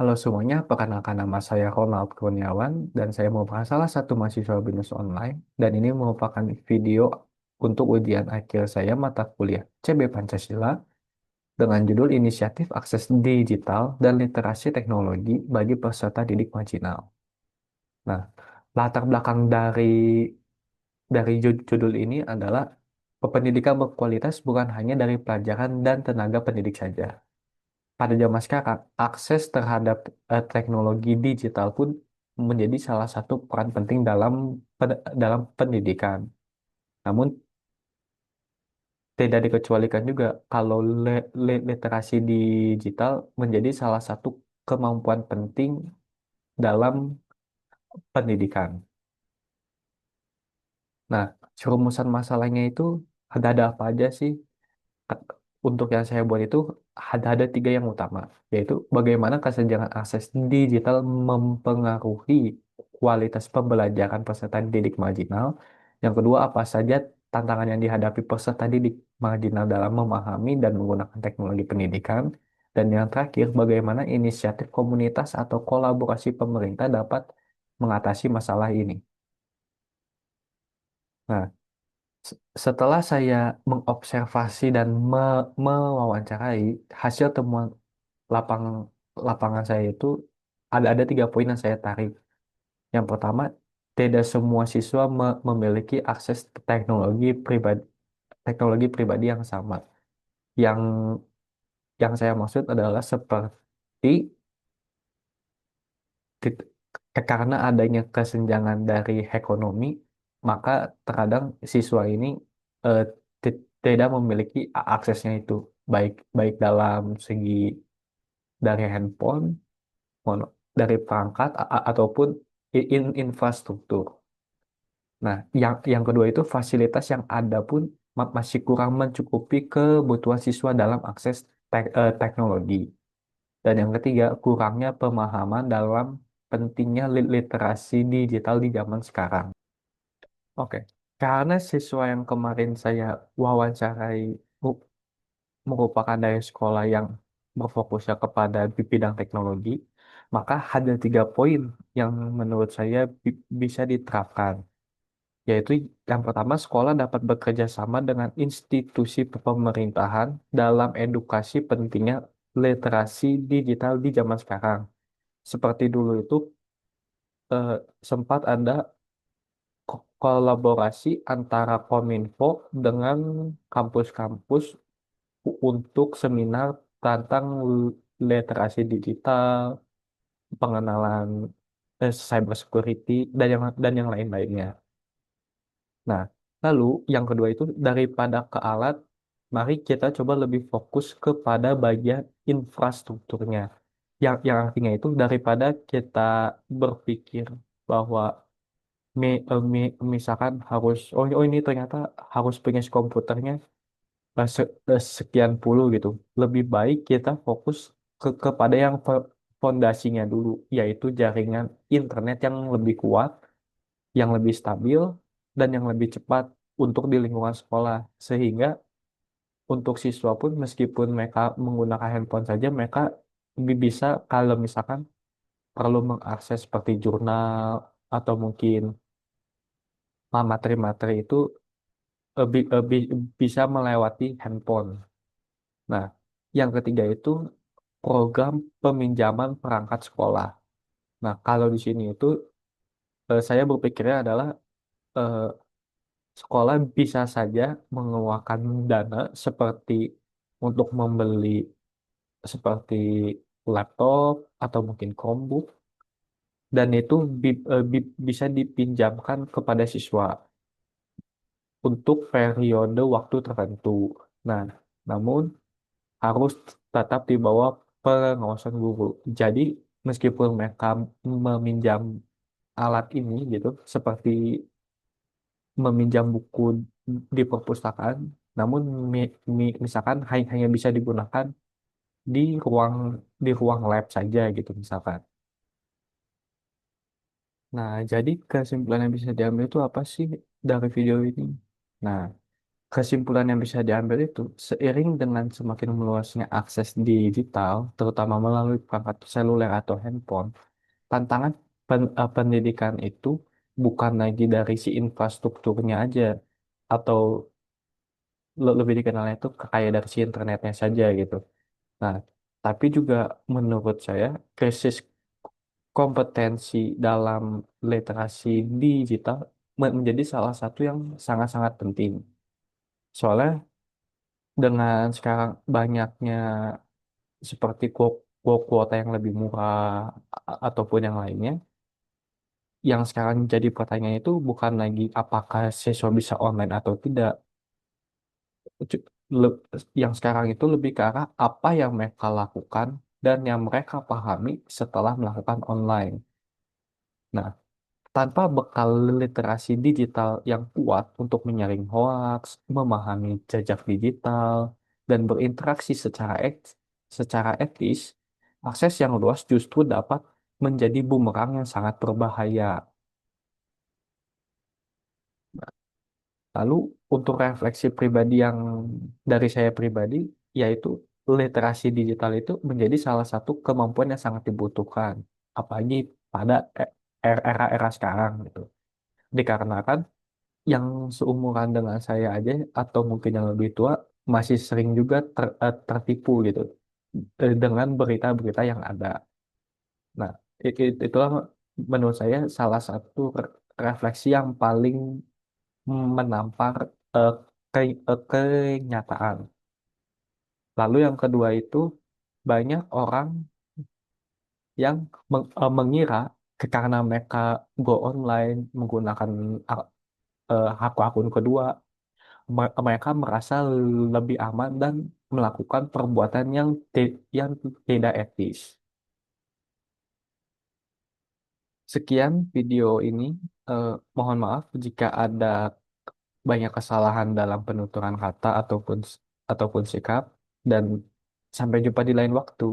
Halo semuanya, perkenalkan nama saya Ronald Kurniawan dan saya merupakan salah satu mahasiswa BINUS Online dan ini merupakan video untuk ujian akhir saya mata kuliah CB Pancasila dengan judul Inisiatif Akses Digital dan Literasi Teknologi bagi Peserta Didik Marginal. Nah, latar belakang dari judul ini adalah pendidikan berkualitas bukan hanya dari pelajaran dan tenaga pendidik saja. Pada zaman sekarang, akses terhadap teknologi digital pun menjadi salah satu peran penting dalam pendidikan. Namun, tidak dikecualikan juga kalau literasi digital menjadi salah satu kemampuan penting dalam pendidikan. Nah, rumusan masalahnya itu ada apa aja sih? Untuk yang saya buat itu ada tiga yang utama, yaitu bagaimana kesenjangan akses digital mempengaruhi kualitas pembelajaran peserta didik marginal. Yang kedua, apa saja tantangan yang dihadapi peserta didik marginal dalam memahami dan menggunakan teknologi pendidikan. Dan yang terakhir, bagaimana inisiatif komunitas atau kolaborasi pemerintah dapat mengatasi masalah ini. Nah, setelah saya mengobservasi dan mewawancarai hasil temuan lapang lapangan saya itu ada tiga poin yang saya tarik. Yang pertama, tidak semua siswa memiliki akses teknologi pribadi yang sama. Yang yang saya maksud adalah seperti tit- karena adanya kesenjangan dari ekonomi, maka terkadang siswa ini eh, tidak memiliki aksesnya itu baik baik dalam segi dari handphone, dari perangkat ataupun infrastruktur. Nah, yang kedua itu fasilitas yang ada pun masih kurang mencukupi kebutuhan siswa dalam akses teknologi. Dan yang ketiga, kurangnya pemahaman dalam pentingnya literasi digital di zaman sekarang. Oke, karena siswa yang kemarin saya wawancarai mu- merupakan dari sekolah yang berfokusnya kepada di bidang teknologi, maka ada tiga poin yang menurut saya bisa diterapkan, yaitu yang pertama, sekolah dapat bekerja sama dengan institusi pemerintahan dalam edukasi pentingnya literasi digital di zaman sekarang. Seperti dulu itu eh, sempat ada kolaborasi antara Kominfo dengan kampus-kampus untuk seminar tentang literasi digital, pengenalan cyber security dan yang lain-lainnya. Nah, lalu yang kedua itu daripada ke alat, mari kita coba lebih fokus kepada bagian infrastrukturnya. Yang artinya itu daripada kita berpikir bahwa misalkan harus oh ini ternyata harus punya komputernya sekian puluh gitu. Lebih baik kita fokus kepada yang fondasinya dulu, yaitu jaringan internet yang lebih kuat, yang lebih stabil, dan yang lebih cepat untuk di lingkungan sekolah. Sehingga untuk siswa pun meskipun mereka menggunakan handphone saja, mereka bisa kalau misalkan perlu mengakses seperti jurnal atau mungkin materi-materi itu bisa melewati handphone. Nah, yang ketiga itu program peminjaman perangkat sekolah. Nah, kalau di sini itu saya berpikirnya adalah eh, sekolah bisa saja mengeluarkan dana seperti untuk membeli seperti laptop atau mungkin Chromebook dan itu bisa dipinjamkan kepada siswa untuk periode waktu tertentu. Nah, namun harus tetap di bawah pengawasan guru. Jadi meskipun mereka meminjam alat ini gitu, seperti meminjam buku di perpustakaan, namun misalkan hanya bisa digunakan di ruang di ruang lab saja gitu misalkan. Nah, jadi kesimpulan yang bisa diambil itu apa sih dari video ini? Nah, kesimpulan yang bisa diambil itu seiring dengan semakin meluasnya akses digital, terutama melalui perangkat seluler atau handphone, tantangan pendidikan itu bukan lagi dari si infrastrukturnya aja, atau lebih dikenalnya itu kayak dari si internetnya saja gitu. Nah, tapi juga menurut saya krisis kompetensi dalam literasi digital menjadi salah satu yang sangat-sangat penting. Soalnya dengan sekarang banyaknya seperti kuota yang lebih murah ataupun yang lainnya, yang sekarang jadi pertanyaan itu bukan lagi apakah siswa bisa online atau tidak. Cu- le- Yang sekarang itu lebih ke arah apa yang mereka lakukan dan yang mereka pahami setelah melakukan online. Nah, tanpa bekal literasi digital yang kuat untuk menyaring hoaks, memahami jejak digital, dan berinteraksi secara etis, akses yang luas justru dapat menjadi bumerang yang sangat berbahaya. Lalu untuk refleksi pribadi yang dari saya pribadi, yaitu literasi digital itu menjadi salah satu kemampuan yang sangat dibutuhkan, apalagi pada era-era sekarang gitu. Dikarenakan yang seumuran dengan saya aja atau mungkin yang lebih tua masih sering juga tertipu gitu dengan berita-berita yang ada. Nah, itulah menurut saya salah satu refleksi yang paling menampar eh, kenyataan. Lalu yang kedua itu banyak orang yang mengira karena mereka go online menggunakan akun kedua, mereka merasa lebih aman dan melakukan perbuatan yang tidak etis. Sekian video ini. Mohon maaf jika ada banyak kesalahan dalam penuturan kata ataupun sikap, dan sampai jumpa di lain waktu.